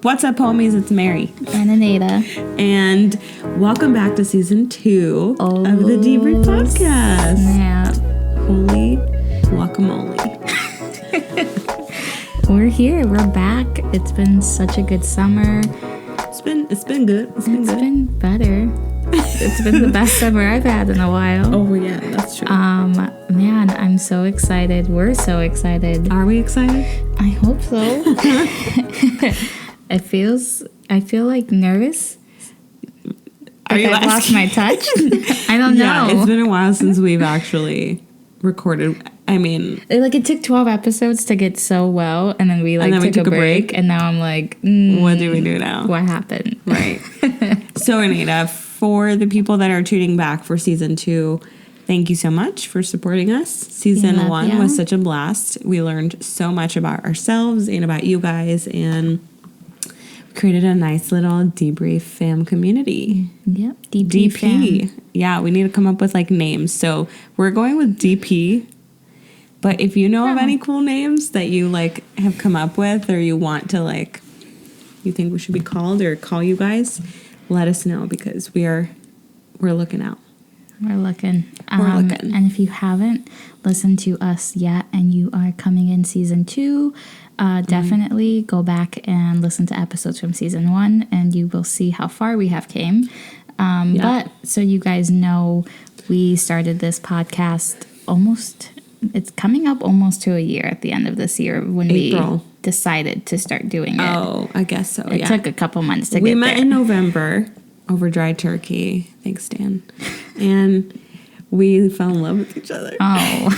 What's up, homies? It's Mary. And Anita. And welcome back to season 2 of the Debrief podcast. Yeah. Holy guacamole. We're here. We're back. It's been such a good summer. It's been good. It's been better. It's been the best summer I've had in a while. Oh, yeah, that's true. Man, I'm so excited. We're so excited. Are we excited? I hope so. I feel like nervous. Like I've lost my touch. I don't know. Yeah, it's been a while since we've actually recorded. I mean, it took 12 episodes to get so well, and then we took a break, and now I'm like, what do we do now? What happened? Right. So, Anita, for the people that are tuning back for season 2, thank you so much for supporting us. Season 1 was such a blast. We learned so much about ourselves and about you guys, and created a nice little debrief fam community. Yep. DP. Fam. Yeah, we need to come up with names. So we're going with DP. But if you know of any cool names that you have come up with, or you want to you think we should be called or call you guys, let us know, because we're looking out. We're looking. And if you haven't listened to us yet and you are coming in season 2, definitely go back and listen to episodes from season 1, and you will see how far we have came. But so you guys know, we started this podcast it's coming up almost to a year at the end of this year when April. We decided to start doing it. Oh, I guess so. It took a couple months to get there. We met in November over dry turkey. Thanks, Dan. And we fell in love with each other. Oh.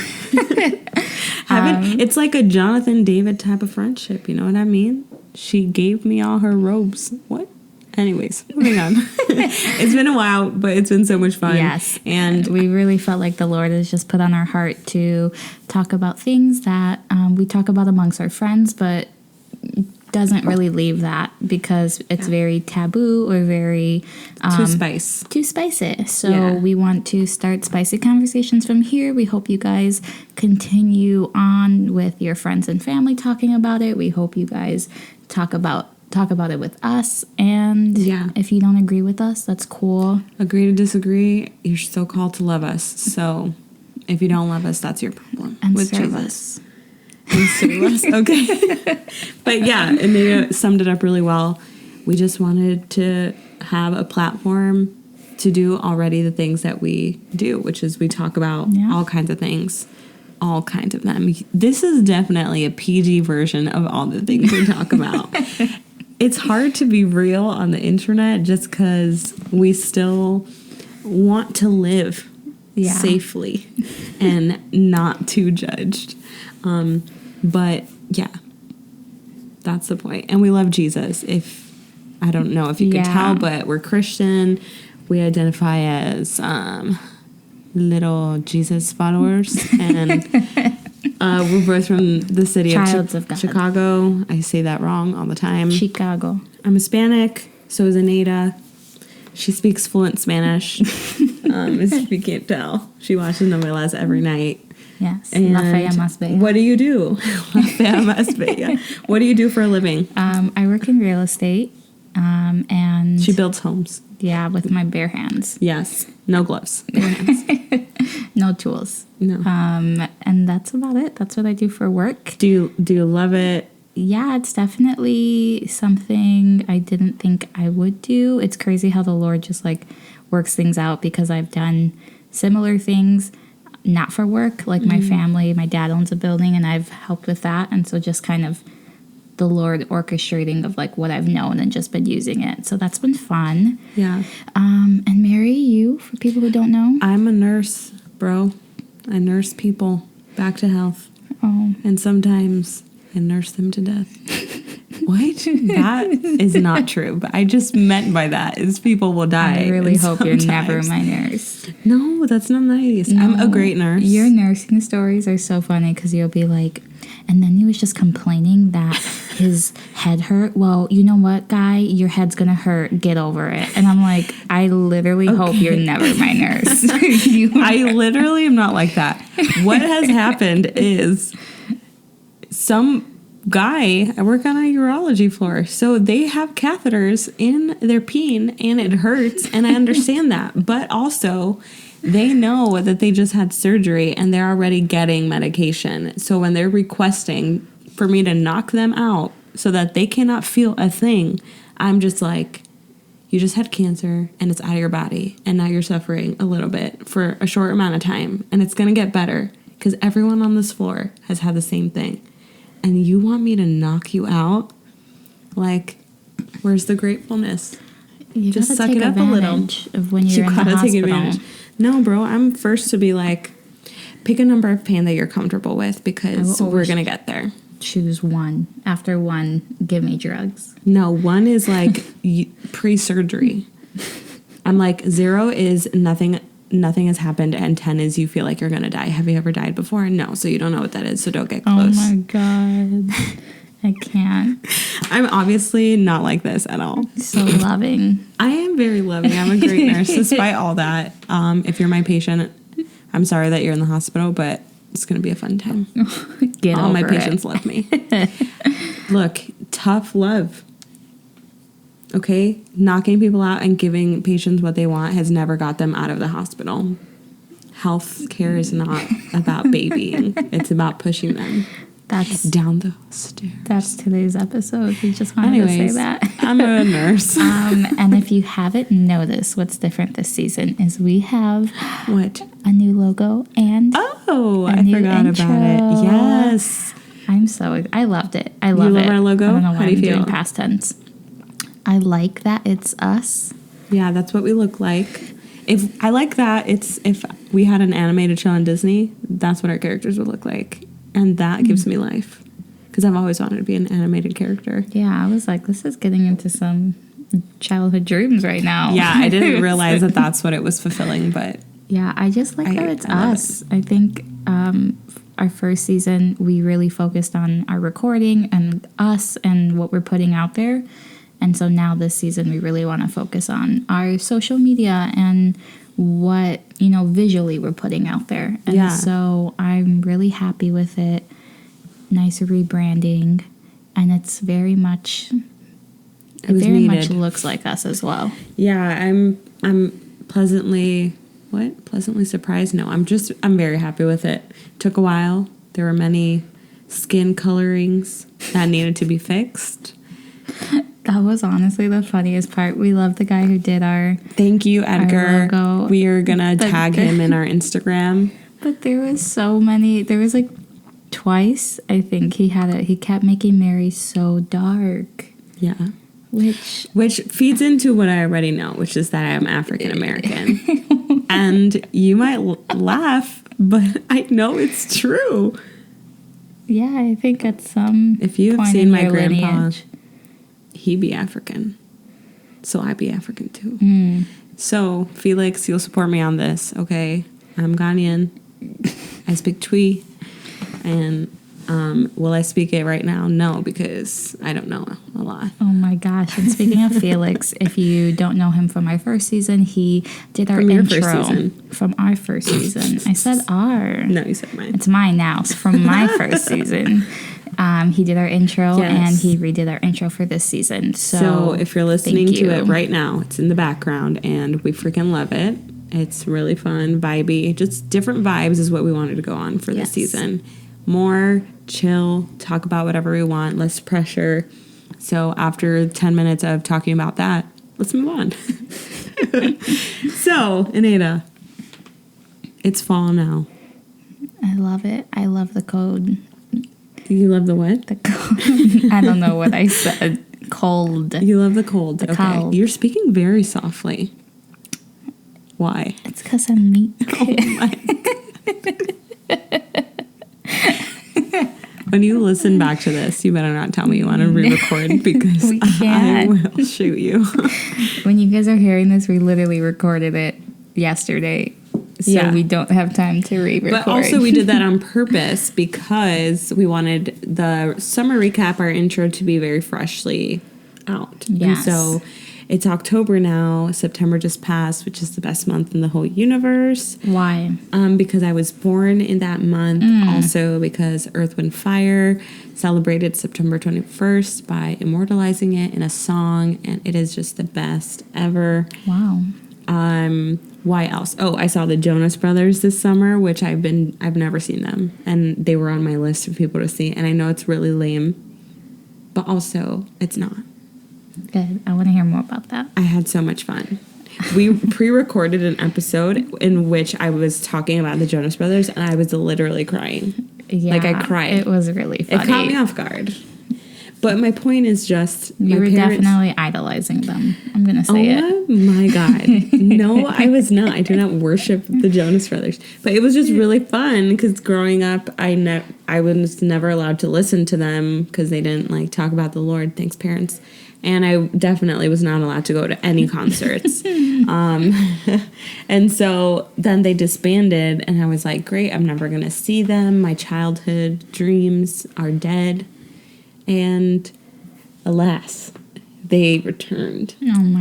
It's like a Jonathan David type of friendship. You know what I mean? She gave me all her robes. What? Anyways, moving on. It's been a while, but it's been so much fun. Yes. And we really felt like the Lord has just put on our heart to talk about things that we talk about amongst our friends, but doesn't really leave that because it's very taboo or very too spicy. So we want to start spicy conversations from here. We hope you guys continue on with your friends and family talking about it. We hope you guys talk about it with us, and if you don't agree with us, that's cool. Agree to disagree. You're still called to love us. So if you don't love us, that's your problem. And with serve Jesus. And serve us. Okay. But yeah, Anita summed it up really well. We just wanted to have a platform to do already the things that we do, which is we talk about all kinds of things. All kinds of them. This is definitely a PG version of all the things we talk about. It's hard to be real on the internet just because we still want to live safely and not too judged. But yeah, that's the point. And we love Jesus. I don't know if you could tell, but we're Christian. We identify as little Jesus followers, and we're both from the city of Chicago. I say that wrong all the time. Chicago. I'm Hispanic, so is Anita. She speaks fluent Spanish. If you can't tell, she watches novelas every night. Yes. And La Fea Más Bella. What do you do? La Fea Más Bella. What do you do for a living? I work in real estate, and she builds homes. Yeah, with my bare hands. Yes. No gloves. Bare hands. No tools. No. And that's about it. That's what I do for work. Do you love it? Yeah, it's definitely something I didn't think I would do. It's crazy how the Lord just works things out, because I've done similar things, not for work. My family, my dad owns a building, and I've helped with that. And so just kind of the Lord orchestrating of what I've known and just been using it. So that's been fun. Yeah. And Mary, you, for people who don't know? I'm a nurse, bro. I nurse people back to health. Oh. And sometimes I nurse them to death. What? That is not true. But I just meant by that is people will die. I really hope you're never my nurse. No, that's not nice. No, I'm a great nurse. Your nursing stories are so funny because you'll be like, and then he was just complaining that his head hurt. Well, you know what, guy? Your head's going to hurt. Get over it. And I'm like, I literally hope you're never my nurse. I literally am not like that. What has happened is some guy, I work on a urology floor, so they have catheters in their peen and it hurts, and I understand that. But also, they know that they just had surgery and they're already getting medication. So when they're requesting for me to knock them out so that they cannot feel a thing, I'm just like, you just had cancer and it's out of your body, and now you're suffering a little bit for a short amount of time, and it's going to get better because everyone on this floor has had the same thing. And you want me to knock you out? Like, where's the gratefulness? You just gotta suck take it up a little. advantage of when you're in the hospital. No, bro, I'm first to be like, pick a number of pain that you're comfortable with, because we're going to get there. Choose one. After one, give me drugs. No, 1 is like pre-surgery. I'm like, 0 is nothing has happened, and 10 is you feel like you're going to die. Have you ever died before? No, so you don't know what that is, so don't get close. Oh my God. I can't. I'm obviously not like this at all. So loving. I am very loving. I'm a great nurse, despite all that. If you're my patient, I'm sorry that you're in the hospital, but it's going to be a fun time. All my patients love me. Look, tough love. Okay? Knocking people out and giving patients what they want has never got them out of the hospital. Health care is not about babying. It's about pushing them down the stairs. That's today's episode. We just wanted to say that. I'm a nurse. And if you haven't noticed, what's different this season is we have a new logo and I forgot intro. about it. Yes. I loved it. I love it. You love our logo? I don't know why How do you I'm feel? doing past tense. I like that it's us. Yeah, that's what we look like. If I like that, if we had an animated show on Disney, that's what our characters would look like. And that gives me life. Because I've always wanted to be an animated character. Yeah, I was like, this is getting into some childhood dreams right now. Yeah, I didn't realize that that's what it was fulfilling, but... Yeah, I just like that it's us. I think our first season, we really focused on our recording and us and what we're putting out there. And so now this season, we really want to focus on our social media and what, visually we're putting out there. And so I'm really happy with it. Nice rebranding. And it's very much, it very much looks like us as well. Yeah, I'm pleasantly surprised? No, I'm very happy with it. Took a while. There were many skin colorings that needed to be fixed. That was honestly the funniest part. We love the guy who did our... Thank you, Edgar. Our logo. We are going to tag him in our Instagram. But there was so many... There was like twice, I think, he kept making Mary so dark. Yeah. Which feeds into what I already know, which is that I am African American. And you might laugh, but I know it's true. Yeah, I think at some If you have seen my grandpa, he be African. So I be African too. Mm. So, Felix, you'll support me on this, okay? I'm Ghanaian. I speak Twi. And will I speak it right now? No, because I don't know a lot. Oh my gosh. And speaking of Felix, if you don't know him from our first season, he did our intro from our first season. I said our. No, you said mine. It's mine now. So from my first season. He did our intro and he redid our intro for this season. So if you're listening to it right now, it's in the background and we freaking love it. It's really fun, vibey. Just different vibes is what we wanted to go on for this season. More chill, talk about whatever we want, less pressure. So after 10 minutes of talking about that, let's move on. So, Anita, it's fall now. I love it. I love the code. You love the what? The cold. I don't know what I said. Cold. You love the cold. The cold. You're speaking very softly. Why? It's because I'm meek. Oh my God. When you listen back to this, you better not tell me you want to re-record because I will shoot you. When you guys are hearing this, we literally recorded it yesterday. So we don't have time to re-record. But also we did that on purpose because we wanted the summer recap, our intro, to be very freshly out. Yes. And so it's October now. September just passed, which is the best month in the whole universe. Why? Because I was born in that month. Also because Earth, Wind, Fire celebrated September 21st by immortalizing it in a song. And it is just the best ever. Wow. Why else? Oh, I saw the Jonas Brothers this summer, which I've never seen them. And they were on my list of people to see. And I know it's really lame, but also it's not. Good. I want to hear more about that. I had so much fun. We pre-recorded an episode in which I was talking about the Jonas Brothers, and I was literally crying. Yeah, Like, I cried. It was really funny. It caught me off guard. But my point is just... You were definitely idolizing them. I'm going to say it. Oh my God. No, I was not. I do not worship the Jonas Brothers. But it was just really fun because growing up, I was never allowed to listen to them because they didn't like talk about the Lord. Thanks, parents. And I definitely was not allowed to go to any concerts. And so then they disbanded, and I was like, great, I'm never going to see them. My childhood dreams are dead. And alas, they returned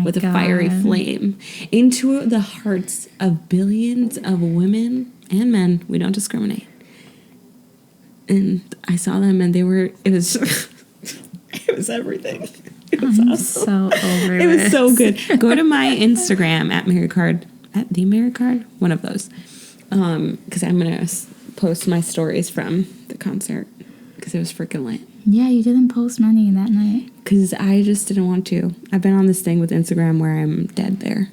with a fiery flame into the hearts of billions of women and men. We don't discriminate. And I saw them, and it was it was everything. It was I'm awesome. so over It was this. so good. Go to my Instagram at the Mary Card, one of those, because I'm gonna post my stories from the concert because it was freaking lit. Yeah, you didn't post many that night. Because I just didn't want to. I've been on this thing with Instagram where I'm dead there.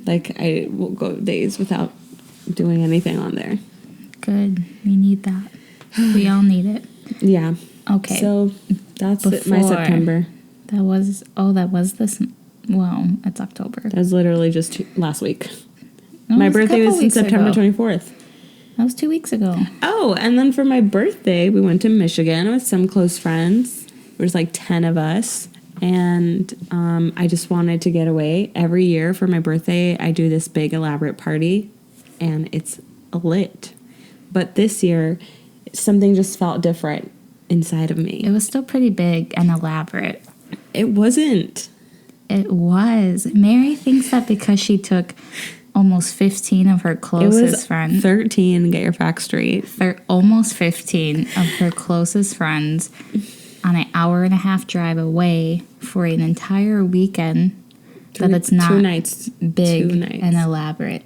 Like, I will go days without doing anything on there. Good. We need that. We all need it. Yeah. Okay. So, that's my September. That was this. Well, it's October. That was literally just last week. No, My it was a birthday couple was weeks September ago. 24th. That was 2 weeks ago. Oh, and then for my birthday, we went to Michigan with some close friends. There was like 10 of us. And I just wanted to get away. Every year for my birthday, I do this big elaborate party. And it's lit. But this year, something just felt different inside of me. It was still pretty big and elaborate. It wasn't. It was. Mary thinks that because she took almost 15 of her It closest was friends. 13, get your facts straight. Almost 15 of her closest friends on an hour-and-a-half drive away for an entire weekend. That it's not 2 nights. big 2 nights. and elaborate.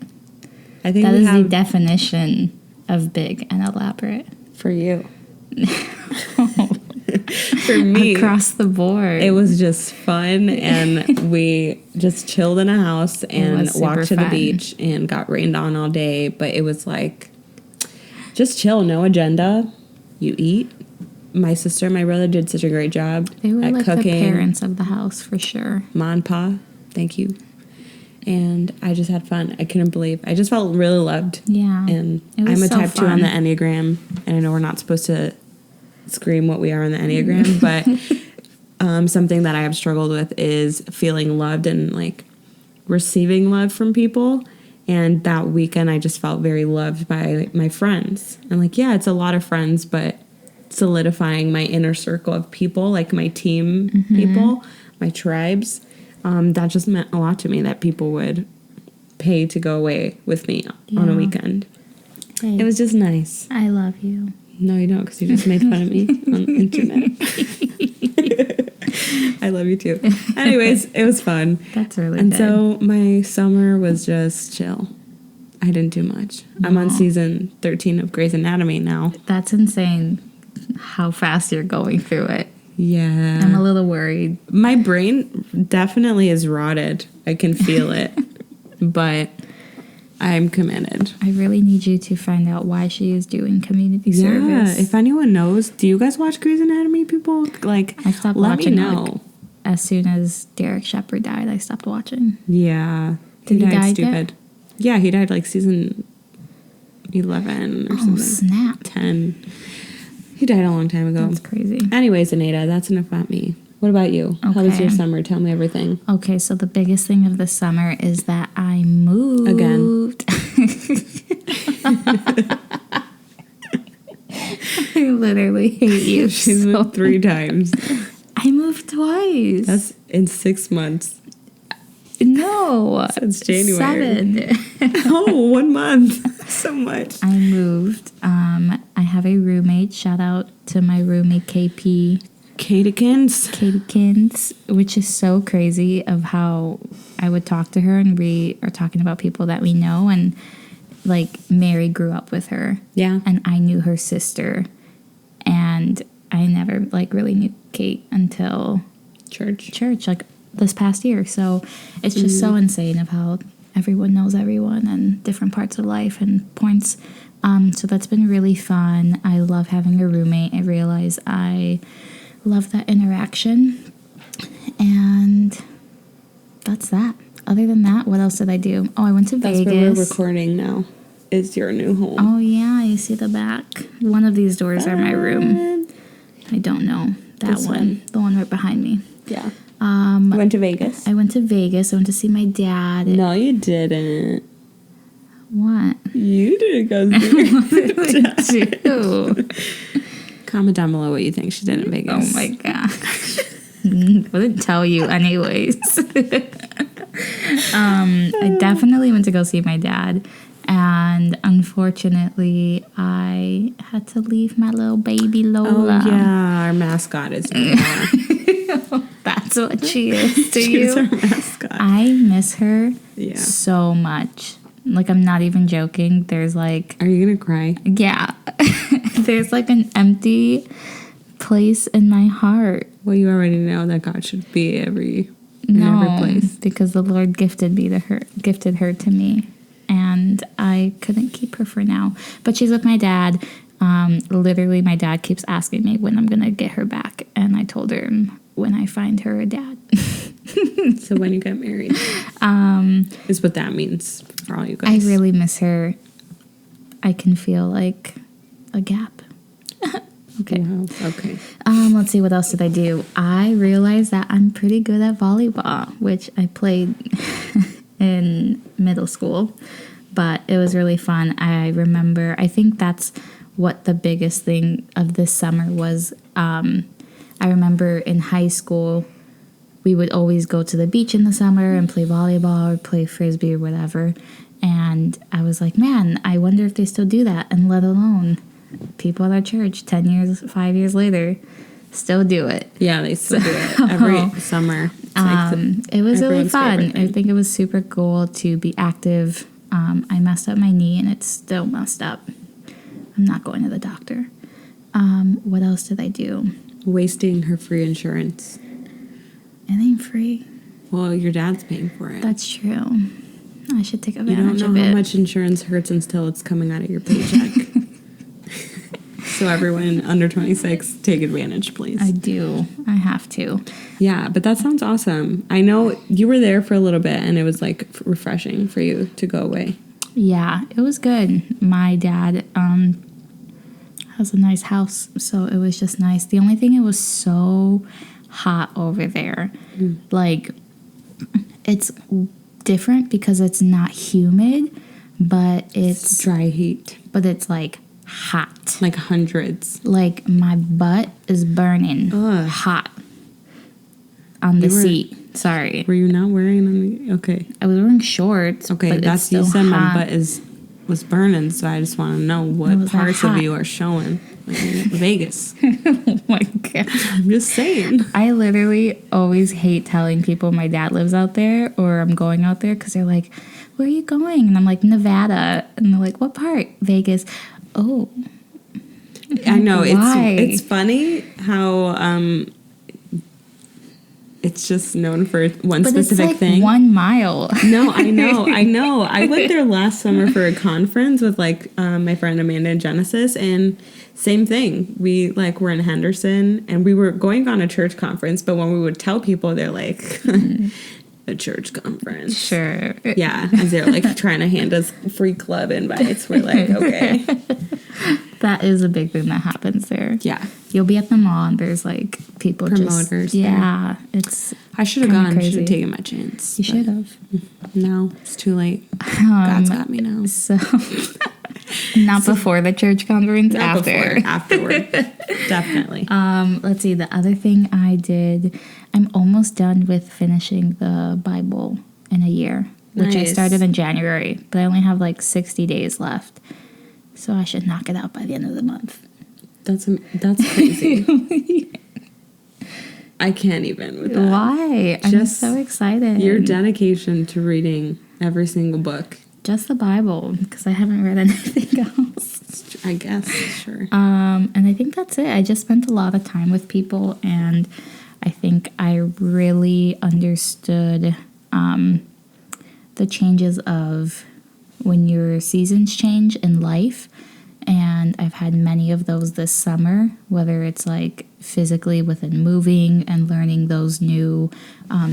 I think That we is the have definition of big and elaborate. for you. For me, Across the board. it was just fun, and we just chilled in a house and was super walked to the fun. beach and got rained on all day. But it was like just chill, no agenda. You eat. My sister and my brother did such a great job They were at like cooking. the parents of the house for sure. Ma and Pa, thank you. And I just had fun. I couldn't believe. I just felt really loved. Yeah. And It was I'm a so type 2 on fun. the Enneagram, and I know we're not supposed to scream what we are on the Enneagram, but something that I have struggled with is feeling loved and like receiving love from people. And that weekend, I just felt very loved by my friends. And like, yeah, it's a lot of friends, but solidifying my inner circle of people, like my team people, my tribes, that just meant a lot to me that people would pay to go away with me on a Yeah. weekend. Hey, It was just nice. I love you. No, you don't, because you just made fun of me on the internet. I love you too. Anyways, it was fun. That's really And good. so my summer was just chill. I didn't do much. I'm on season 13 of Grey's Anatomy now. That's insane how fast you're going through it. Yeah. I'm a little worried. My brain definitely is rotted. I can feel it. But I'm committed. I really need you to find out why she is doing community Yeah. service. If anyone knows, do you guys watch Grey's Anatomy, people? Like, I stopped let watching me it, know. like, as soon as Derek Shepherd died, I stopped watching. Yeah. Did he died die yet? stupid. Yeah, he died like season 11 or Oh, something. snap. 10. He died a long time ago. That's crazy. Anyways, Anita, that's enough about me. What about you? How was Okay. your summer? Tell me everything. Okay, so the biggest thing of the summer is that I moved. Again. I literally hate you. She's so moved 3 times. I moved Twice. That's in 6 months. No. Since January. 7. Oh, 1 month. So much. I moved. I have a roommate. Shout out to my roommate, KP. Katykins, which is so crazy of how I would talk to her and we are talking about people that we know, and like Mary grew up with her. Yeah. And I knew her sister, and I never like really knew Kate until church like this past year. So it's just so insane of how everyone knows everyone and different parts of life and points. So that's been really fun. I love having a roommate. I realize I love that interaction. And that's that. Other than that, what else did I do? Oh, I went to Vegas. That's where we're recording now. Is your new home. Oh, yeah. You see the back? One of these doors are my room. I don't know. That one. The one right behind me. Yeah. Went to Vegas? I went to Vegas. I went to see my dad. No, you didn't. What? You didn't go see your dad. Do? Comment down below what you think she did in Vegas. Oh my gosh. I wouldn't tell you anyways. I definitely went to go see my dad. And unfortunately, I had to leave my little baby Lola. Oh, yeah. Our mascot is Lola. That's what she is to She's you. our mascot. I miss her Yeah. so much. Like, I'm not even joking. There's like... Are you going to cry? Yeah. There's like an empty place in my heart. Well, you already know that God should be in every place. Because the Lord gifted her to me, and I couldn't keep her for now. But she's with my dad. Literally, my dad keeps asking me when I'm gonna get her back, and I told her when I find her a dad. So when you get married, is what that means for all you I guys. really miss her. I can feel like a gap. Okay. Wow. Okay. Let's see, what else did I do? I realized that I'm pretty good at volleyball, which I played in middle school, but it was really fun. I remember, I think that's what the biggest thing of this summer was. I remember in high school, we would always go to the beach in the summer and play volleyball or play frisbee or whatever. And I was like, man, I wonder if they still do that. And let alone people at our church 5 years later, still do it. Yeah, they still do it every summer. It was really fun. favorite thing. I think it was super cool to be active. I messed up my knee and it's still messed up. I'm not going to the doctor. What else did I do? Wasting her free insurance. It ain't free. Well, your dad's paying for it. That's true. I should take You advantage don't of know it. how much insurance hurts until it's coming out of your paycheck. So everyone under 26, take advantage, please. I do. I have to. Yeah, but that sounds awesome. I know you were there for a little bit, and it was like refreshing for you to go away. Yeah, it was good. My dad has a nice house, so it was just nice. The only thing, it was so hot over there. Like, it's different because it's not humid, but it's Dry heat. but it's like hot. Like hundreds. Like, my butt is burning Ugh. hot on the seat. Sorry. Were you not wearing them? Okay. I was wearing shorts. Okay, but that's it's you still said my hot. butt was burning, so I just want to know what Was that parts of hot? you are showing. Like in Vegas. Oh my God. I'm just saying. I literally always hate telling people my dad lives out there or I'm going out there because they're like, where are you going? And I'm like, Nevada. And they're like, what part? Vegas. Oh. I know. Why? It's funny how it's just known for one But specific it's like thing. 1 mile. No, I know. I went there last summer for a conference with like my friend Amanda and Genesis, and same thing. We like were in Henderson, and we were going on a church conference. But when we would tell people, they're like, a church conference. Sure. Yeah, as they're like trying to hand us free club invites. We're like, okay. That is a big thing that happens there. Yeah. You'll be at the mall and there's like people Promoters just... Yeah. It's... I should have Kinda gone. crazy. Should have taken my chance. You but should have. No, it's too late. God's got me now. So... Not before the church conference, Not after. before, afterward. Definitely. Let's see, the other thing I did, I'm almost done with finishing the Bible in a year, which I Nice. started in January, but I only have like 60 days left. So I should knock it out by the end of the month. That's crazy. I can't even with that. Why? I'm Just so excited. Your dedication to reading every single book. Just the Bible, because I haven't read anything else. I guess, sure. And I think that's it. I just spent a lot of time with people, and I think I really understood the changes of when your seasons change in life. And I've had many of those this summer, whether it's like physically within moving and learning those new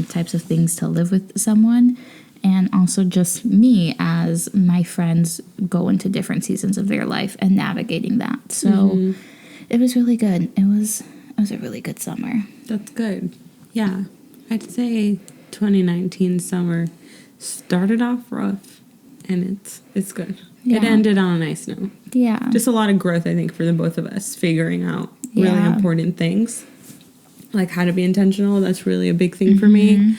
types of things to live with someone. And also just me as my friends go into different seasons of their life and navigating that. So it was really good. It was a really good summer. That's good. Yeah. I'd say 2019 summer started off rough, and it's good. Yeah. It ended on a nice note. Yeah. Just a lot of growth, I think, for the both of us, figuring out really Yeah. important things, like how to be intentional. That's really a big thing for me.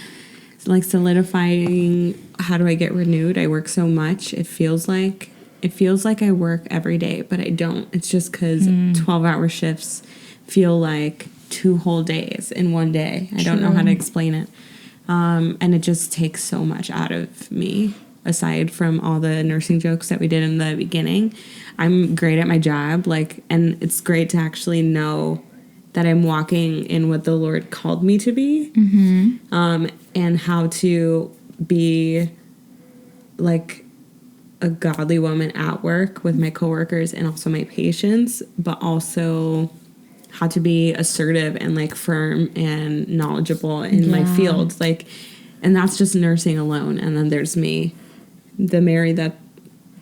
It's like solidifying, how do I get renewed? I work so much. It feels like I work every day, but I don't. It's just because 12-hour shifts feel like 2 whole days in one day. I don't know how to explain it. And it just takes so much out of me. Aside from all the nursing jokes that we did in the beginning, I'm great at my job, and it's great to actually know that I'm walking in what the Lord called me to be, and how to be like a godly woman at work with my coworkers and also my patients, but also how to be assertive and like firm and knowledgeable in my field, and that's just nursing alone. And then there's me, the Mary that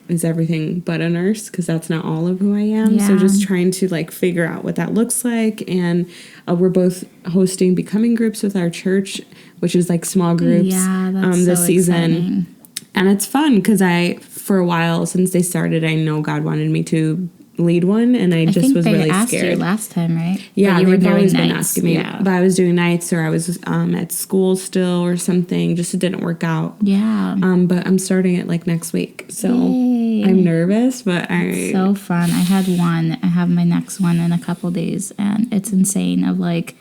is everything but a nurse, because that's not all of who I am. Yeah. So just trying to like figure out what that looks like. And we're both hosting becoming groups with our church, which is like small groups this season. Exciting. And it's fun because for a while since they started, I know God wanted me to lead one, and I just was really asked scared. You last time, right? Yeah, you were they've doing always been nights. asking me, Yeah. but I was doing nights, or I was at school still, or something. Just it didn't work out. Yeah. But I'm starting it like next week, so Yay. I'm nervous, but So fun. I had one. I have my next one in a couple days, and it's insane. Of like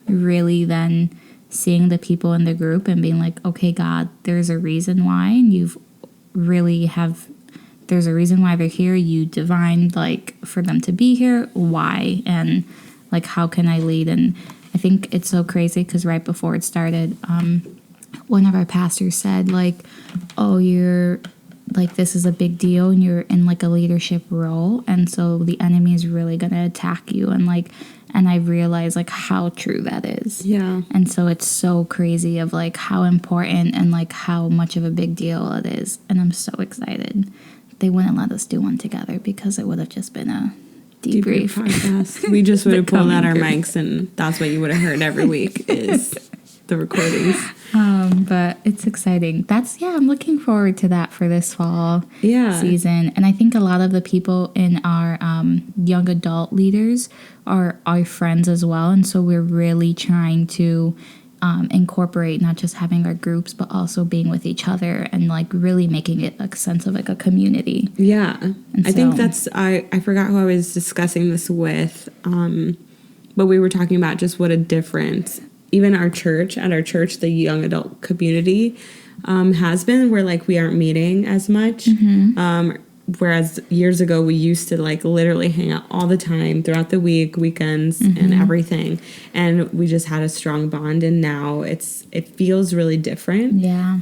really then seeing the people in the group and being like, okay, God, there's a reason why, and you've really have. There's a reason why they're here. You divined like for them to be here. Why? And like, how can I lead? And I think it's so crazy because right before it started, one of our pastors said like, oh, you're like, this is a big deal and you're in like a leadership role. And so the enemy is really going to attack you. And I realized like how true that is. Yeah. And so it's so crazy of like how important and like how much of a big deal it is. And I'm so excited. They wouldn't let us do one together because it would have just been a debrief podcast. We just would have pulled out our mics, and that's what you would have heard every week is the recordings. But it's exciting. I'm looking forward to that for this fall season. And I think a lot of the people in our young adult leaders are our friends as well. And so we're really trying to incorporate not just having our groups, but also being with each other and like really making it a sense of like a community. Yeah. And I think that's, I forgot who I was discussing this with, but we were talking about just what a difference even at our church, the young adult community has been, where like we aren't meeting as much. Whereas years ago we used to like literally hang out all the time throughout the week, weekends and everything. And we just had a strong bond, and now it feels really different. Yeah.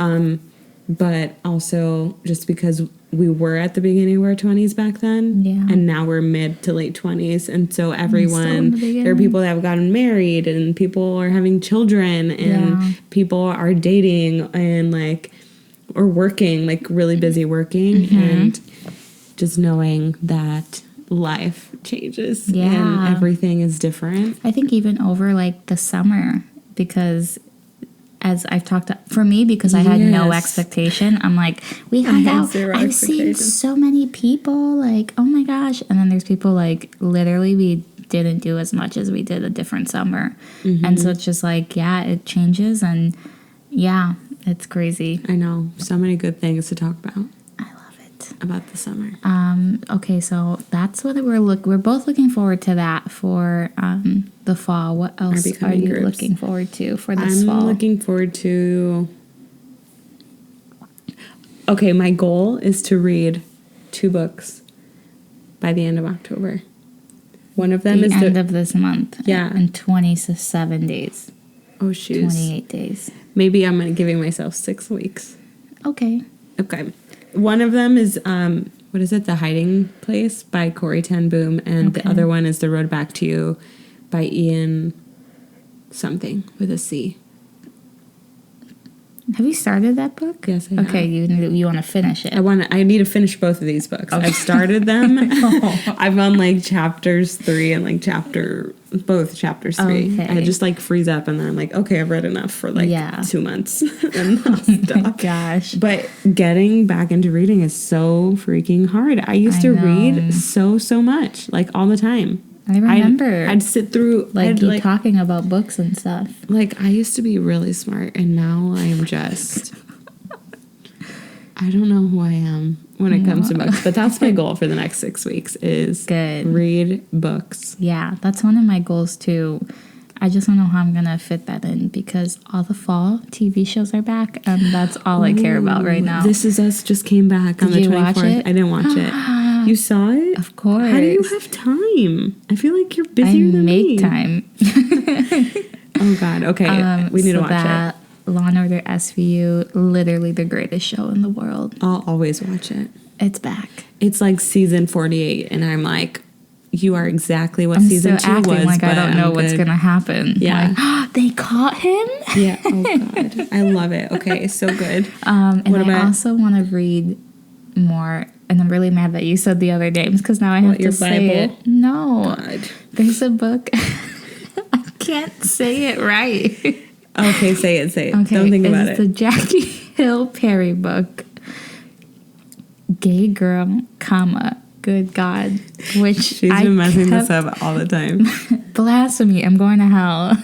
But also just because we were at the beginning of our 20s back then, and now we're mid to late 20s. And so everyone, there are people that have gotten married, and people are having children, and people are dating and like, or working, like really busy working, and just knowing that life changes and everything is different. I think even over like the summer, because as I've talked for me, because I had no Yes. expectation. I'm like, we hung had out. zero I've seen expectation. so many people. Like, oh my gosh! And then there's people like literally we didn't do as much as we did a different summer, and so it's just like it changes, and it's crazy. I know. So many good things to talk about I love it. about the summer. Okay, so that's what we're both looking forward to that for the fall. What else are becoming you groups. looking forward to for this I'm fall? looking forward to... Okay, my goal is to read 2 books by the end of October. One of them the is end of this month. Yeah. In 27 days. Oh, shoes. 28 days. Maybe I'm giving myself 6 weeks. Okay. Okay. One of them is, what is it? The Hiding Place by Corey Ten Boom. And the Okay. other one is The Road Back to You by Ian something with a C. Have you started that book? Yes, I have. Okay, you want to finish it. I need to finish both of these books. I've started them. I'm on like chapters 3 and like both chapters 3. Okay. I just like freeze up and then I'm like, okay, I've read enough for like 2 months and I'll stop. Gosh. But getting back into reading is so freaking hard. I used to know. read so much, like all the time. I remember. I'd sit through like you talking about books and stuff. like I used to be really smart and now I am just I don't know who I am when it comes to books, but that's my goal for the next 6 weeks is Good. read books. Yeah, that's one of my goals too. I just don't know how I'm gonna fit that in because all the fall TV shows are back, and that's all I care about right now. This Is Us just came back on Did the you watch 24th. it? I didn't watch it. You saw it? Of course. How do you have time? I feel like you're I busier than me. make time. Oh God. Okay, we need to so watch that, Law and Order SVU, literally the greatest show in the world. it. I'll always watch it. It's back. It's like season 48, and I'm like, you are exactly what I'm season still 2 acting was. like I but don't know I'm what's good. gonna happen. Yeah. Like, they caught him. Yeah. Oh God. I love it. Okay. So good. And What I about- also want to read more. And I'm really mad that you said the other names because now I have to your say Bible? it. No, God. there's a book. I can't say it right. Okay. Say it. Say it. Okay, Don't think about it's it. the Jackie Hill Perry book. Gay girl, comma, good God. Which She's I been messing this kept- up all the time. Blasphemy, I'm going to hell.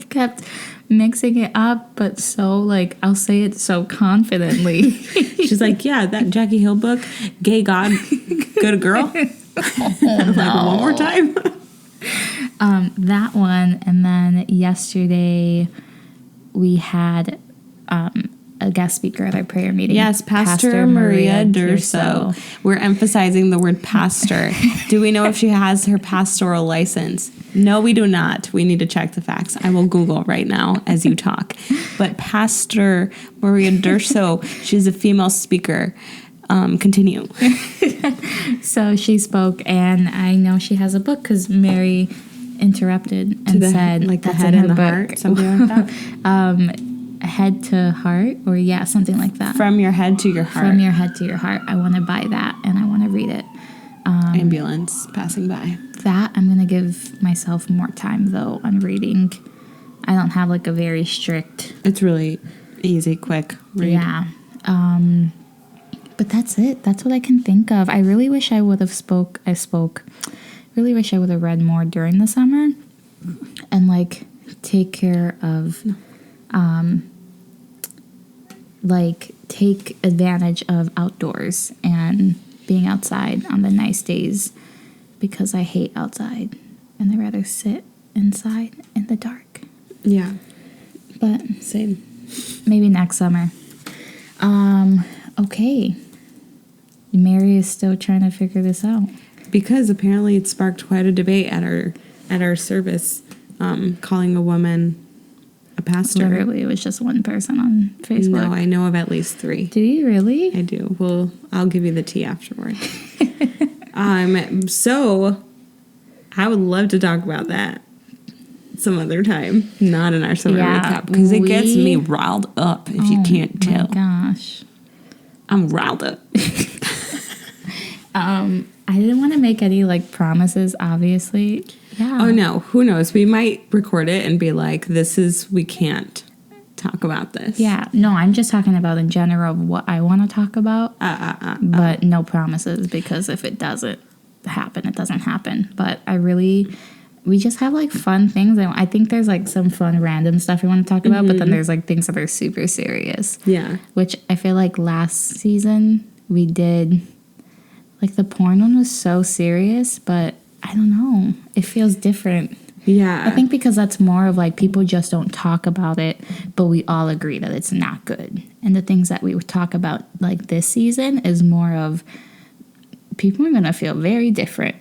Kept mixing it up, but so like I'll say it so confidently. She's like, yeah, that Jackie Hill book, Gay God, Good Girl. Like, one more time. That one, and then yesterday we had a guest speaker at our prayer meeting. Yes, Pastor Maria Durso. We're emphasizing the word pastor. Do we know if she has her pastoral license? No, we do not. We need to check the facts. I will Google right now as you talk. But Pastor Maria Durso, she's a female speaker. Continue. So she spoke, and I know she has a book because Mary interrupted and said, like the "That's head in and her the book." heart, something like that. Head to heart, or something like that. From your head to your heart. From your head to your heart. I want to buy that, and I want to read it. Ambulance passing by. That I'm gonna give myself more time though on reading. I don't have like a very strict. It's really easy, quick read. Yeah. But that's it. That's what I can think of. I really wish I would have really wish I would have read more during the summer and like take care of like take advantage of outdoors and being outside on the nice days because I hate outside and I'd rather sit inside in the dark. Yeah. But Same. maybe next summer. Okay. Mary is still trying to figure this out. Because apparently it sparked quite a debate at our service, calling a woman a pastor. Literally, it was just one person on Facebook. No, I know of at least 3. Do you really? I do. Well, I'll give you the tea afterward. So I would love to talk about that some other time, not in our summer recap, because it gets me riled up. If you can't tell, Gosh, I'm riled up. I didn't want to make any like promises. Obviously, yeah. Oh no, who knows? We might record it and be like, "We can't talk about this. Yeah. No, I'm just talking about in general what I want to talk about. But no promises, because if it doesn't happen, it doesn't happen. But we just have like fun things. I think there's like some fun random stuff we want to talk about, but then there's like things that are super serious. Yeah. Which I feel like last season we did, like the porn one was so serious, but I don't know. It feels different. Yeah. I think because that's more of like people just don't talk about it, but we all agree that it's not good. And the things that we would talk about like this season is more of people are going to feel very different.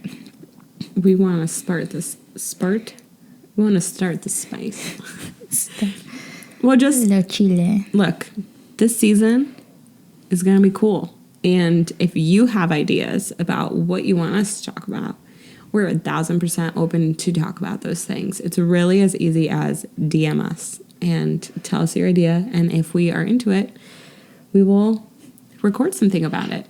We want to start We want to start the spice. Well, just look, this season is going to be cool. And if you have ideas about what you want us to talk about, we're 1,000% open to talk about those things. It's really as easy as DM us and tell us your idea. And if we are into it, we will record something about it.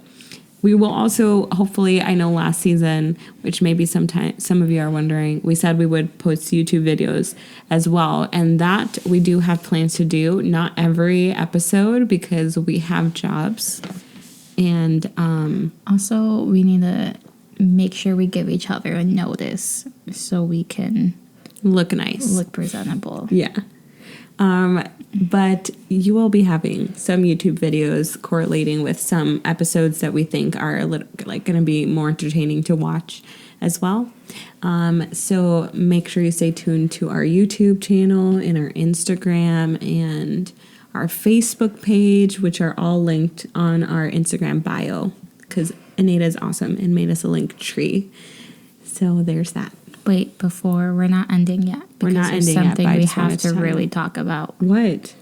We will also, hopefully, I know last season, which maybe some of you are wondering, we said we would post YouTube videos as well. And that we do have plans to do. Not every episode, because we have jobs. And also, we need to make sure we give each other a notice so we can look nice, look presentable. Yeah. But you will be having some YouTube videos correlating with some episodes that we think are a little like going to be more entertaining to watch as well. So make sure you stay tuned to our YouTube channel and our Instagram and our Facebook page, which are all linked on our Instagram bio, because Anita is awesome and made us a link tree. So there's that. Wait, we're not ending yet. We're not ending yet. Something we have to really talk about. What?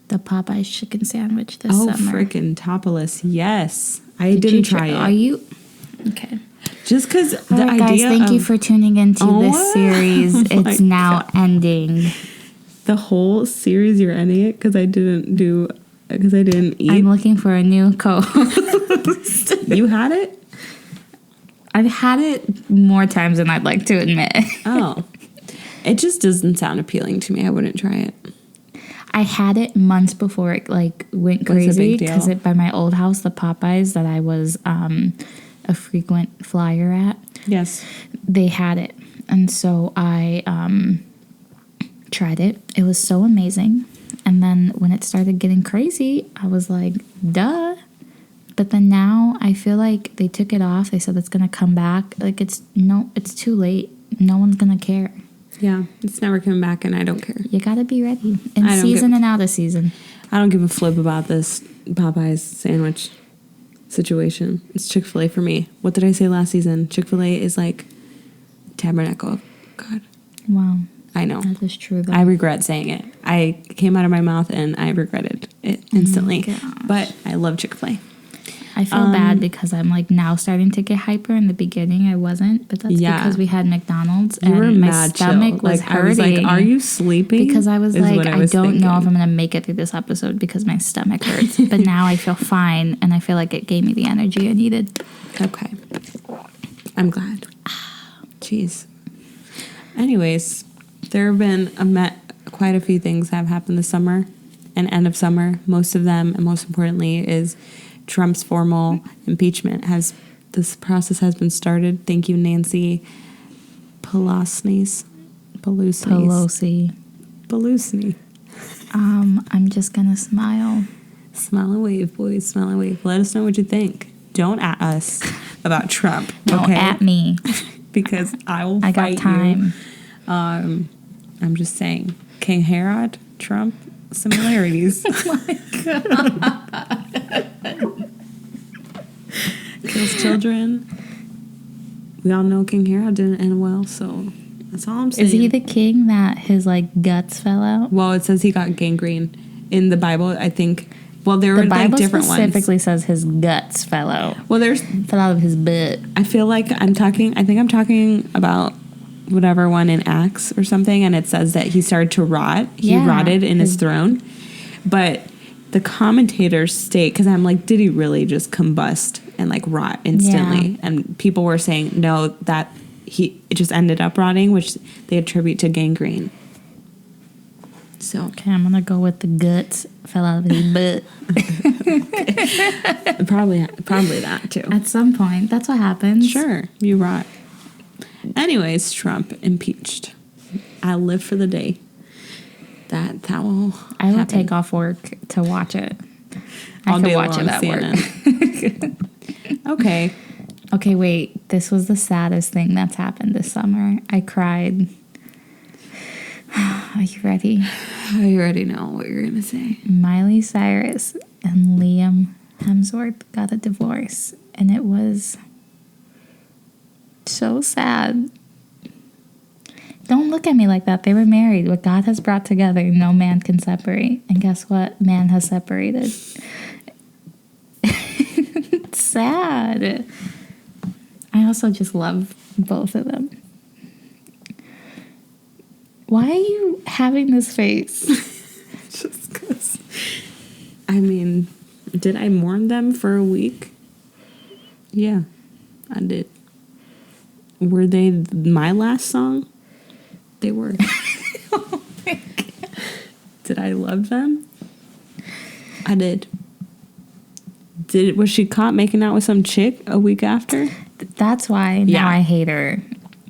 The Popeye's chicken sandwich this summer. Oh, frickin' Topless. Yes. I didn't try it. Are you? Okay. Just because the idea guys, thank you for tuning into this series. It's now ending. The whole series, you're ending it because I didn't eat? I'm looking for a new co-host. You had it? I've had it more times than I'd like to admit. Oh. It just doesn't sound appealing to me. I wouldn't try it. I had it months before it like went crazy, because by my old house, the Popeyes that I was a frequent flyer at, yes, they had it. And so I tried it. It was so amazing. And then when it started getting crazy, I was like, duh. But then now I feel like they took it off. They said it's going to come back. Like it's too late. No one's going to care. Yeah, it's never coming back, and I don't care. You got to be ready. In season and out of season. I don't give a flip about this Popeye's sandwich situation. It's Chick-fil-A for me. What did I say last season? Chick-fil-A is like tabernacle of God. Wow. I know. That is true, though. I regret saying it. I came out of my mouth, and I regretted it instantly. But I love Chick-fil-A. I feel bad because I'm like now starting to get hyper. In the beginning, I wasn't, but that's because we had McDonald's and my stomach was hurting. I was like, "Are you sleeping?" Because I was like, I don't know if I'm gonna make it through this episode because my stomach hurts. But now I feel fine, and I feel like it gave me the energy I needed. Okay, I'm glad. Jeez. Anyways, there have been quite a few things that have happened this summer and end of summer. Most of them, and most importantly, is Trump's formal impeachment. This process has been started. Thank you, Nancy Pelosi. I'm just gonna smile. Smile and wave, boys. Smile and wave. Let us know what you think. Don't at us about Trump. No, okay? at me. Because I will fight got time. You. I'm just saying. King Herod, Trump, similarities. Oh my God. Kills children. We all know King Herod didn't end well, so that's all I'm saying. Is he the king that his like guts fell out? Well, it says he got gangrene in the Bible. I think. Well, there were like different ones. The Bible specifically says his guts fell out. Well, fell out of his butt. I feel like I think I'm talking about whatever one in Acts or something, and it says that he started to rot. He rotted in his throne, but the commentators state, because I'm like, did he really just combust and like rot instantly? Yeah. And people were saying no, that it just ended up rotting, which they attribute to gangrene. So Okay, I'm gonna go with the guts fell out of his butt. probably that too. At some point, that's what happens. Sure, you're right. Anyways, Trump impeached. I live for the day that will. I will happen. take off work to watch it. All I day could watch long, it at CNN. work. Okay. Okay, wait. This was the saddest thing that's happened this summer. I cried. Are you ready? I already know what you're gonna say. Miley Cyrus and Liam Hemsworth got a divorce, and it was so sad. Don't look at me like that. They were married. What God has brought together, no man can separate. And guess what? Man has separated. It's sad. I also just love both of them. Why are you having this face? Just because. I mean, did I mourn them for a week? Yeah, I did. Were they my last song? They were. Oh my God. Did I love them? I did. Was she caught making out with some chick a week after? That's why now I hate her.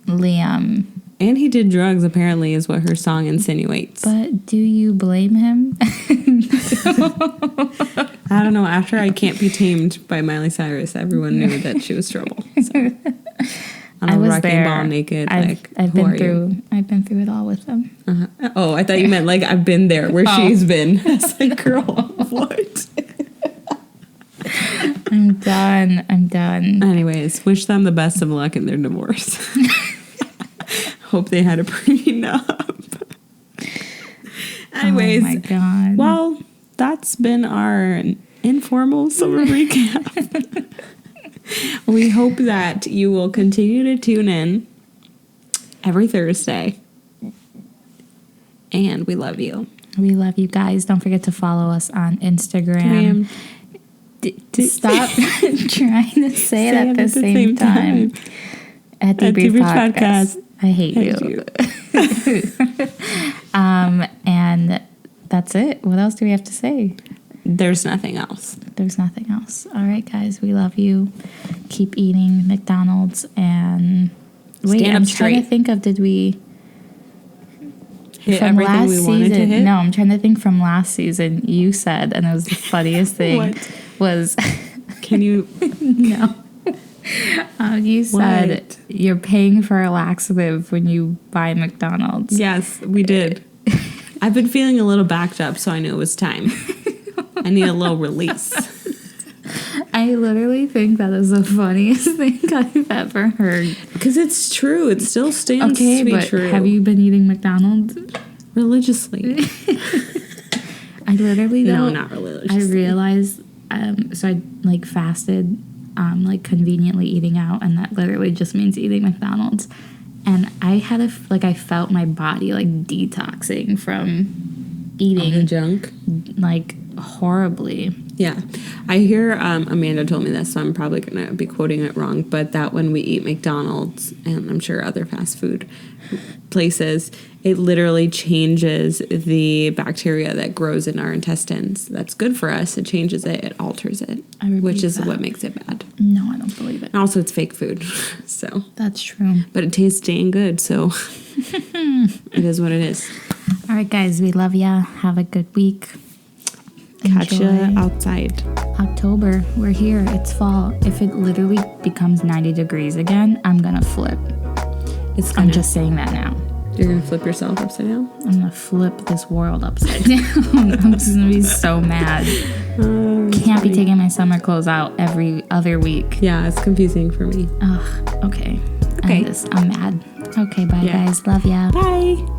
Liam. And he did drugs, apparently, is what her song insinuates. But do you blame him? I don't know. After I Can't Be Tamed by Miley Cyrus, everyone knew that she was trouble. So. On a wrecking ball naked. I've been through it all with them. Uh-huh. Oh, I thought you meant like I've been there where she's been. It's like, girl, what? I'm done. Anyways, wish them the best of luck in their divorce. Hope they had a prenup. Anyways, oh my God. Well, that's been our informal summer recap. We hope that you will continue to tune in every Thursday. And we love you. We love you guys. Don't forget to follow us on Instagram. Stop trying to say it at the same time. At Debrief Podcast. I hate you. And that's it. What else do we have to say? There's nothing else. All right, guys. We love you. Keep eating McDonald's and wait. I'm trying to think of. Did we hit everything we wanted to hit? No, I'm trying to think from last season. You said, and it was the funniest thing. Was can you? No. You said you're paying for a laxative when you buy McDonald's. Yes, we did. I've been feeling a little backed up, so I knew it was time. I need a little release. I literally think that is the funniest thing I've ever heard. Because it's true. It still stands to be true. Have you been eating McDonald's? Religiously. I literally, no, not religiously. I realized, so I like fasted, like conveniently eating out, and that literally just means eating McDonald's. And I had I felt my body like detoxing from eating all the junk, like horribly. Yeah, I hear Amanda told me this, so I'm probably gonna be quoting it wrong, but that when we eat McDonald's and I'm sure other fast food places, it literally changes the bacteria that grows in our intestines. That's good for us. It changes it. It alters it, which is what makes it bad. No, I don't believe it. And also, it's fake food, so that's true. But it tastes dang good, so it is what it is. All right, guys, we love ya. Have a good week. Catch you outside. October, we're here. It's fall. If it literally becomes 90 degrees again, I'm gonna flip. I'm just saying that now. You're gonna flip yourself upside down? I'm gonna flip this world upside down. I'm just gonna be so mad. Can't be taking my summer clothes out every other week. Yeah, it's confusing for me. Ugh, okay. I'm mad. Okay, bye guys. Love ya. Bye.